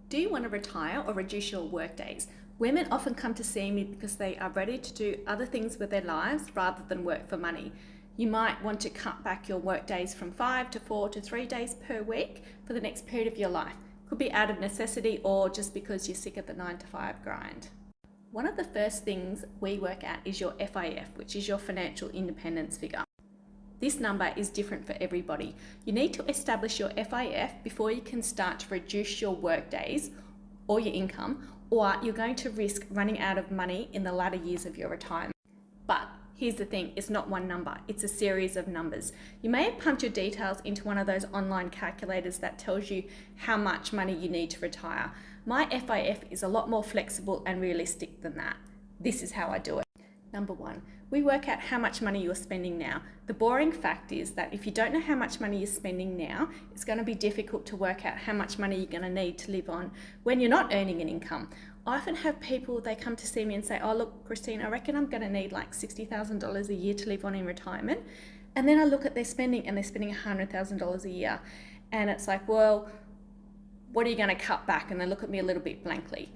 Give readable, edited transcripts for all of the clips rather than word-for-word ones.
Do you want to retire or reduce your work days? Women often come to see me because they are ready to do other things with their lives rather than work for money. You might want to cut back your work days from 5 to 4 to 3 days per week for the next period of your life. Could be out of necessity or just because you're sick of the 9 to 5 grind. One of the first things we work at is your FIF, which is your financial independence figure. This number is different for everybody. You need to establish your FIF before you can start to reduce your work days or your income, or you're going to risk running out of money in the latter years of your retirement. But here's the thing, it's not one number, it's a series of numbers. You may have pumped your details into one of those online calculators that tells you how much money you need to retire. My FIF is a lot more flexible and realistic than that. This is how I do it. Number one, we work out how much money you're spending now. The boring fact is that if you don't know how much money you're spending now, it's going to be difficult to work out how much money you're going to need to live on when you're not earning an income. I often have people, they come to see me and say, oh look, Christine, I reckon I'm going to need like $60,000 a year to live on in retirement. And then I look at their spending and they're spending $100,000 a year. And it's like, well, what are you going to cut back? And they look at me a little bit blankly.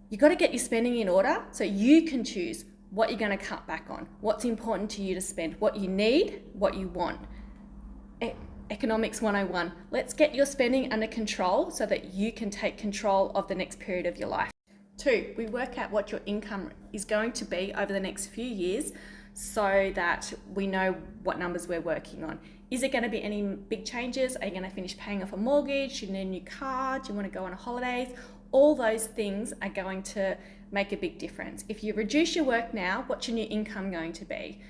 You've got to get your spending in order so you can choose what you're going to cut back on, what's important to you to spend, what you need, what you want. Economics 101. Let's get your spending under control so that you can take control of the next period of your life. 2, we work out what your income is going to be over the next few years so that we know what numbers we're working on. Is there going to be any big changes? Are you going to finish paying off a mortgage? Do you need a new car? Do you want to go on holidays? All those things are going to make a big difference. If you reduce your work now, what's your new income going to be?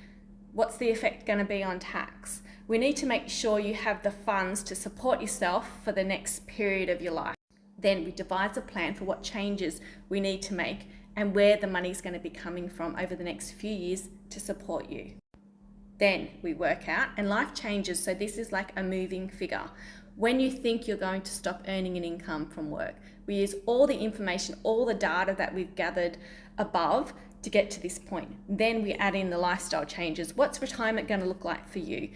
What's the effect going to be on tax? We need to make sure you have the funds to support yourself for the next period of your life. Then we devise a plan for what changes we need to make and where the money's going to be coming from over the next few years to support you. Then we work out, and life changes, so this is like a moving figure. When you think you're going to stop earning an income from work, we use all the information, all the data that we've gathered above to get to this point. Then we add in the lifestyle changes. What's retirement going to look like for you?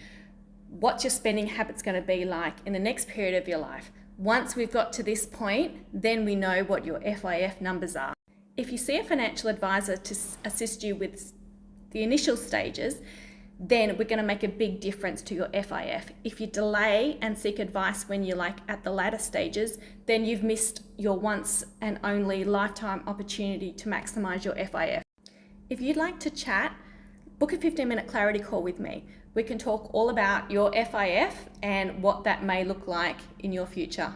What's your spending habits going to be like in the next period of your life? Once we've got to this point, then we know what your FIF numbers are. If you see a financial advisor to assist you with the initial stages, then we're going to make a big difference to your FIF. If you delay and seek advice when you're like at the latter stages, then you've missed your once and only lifetime opportunity to maximize your FIF. If you'd like to chat, book a 15-minute clarity call with me. We can talk all about your FIF and what that may look like in your future.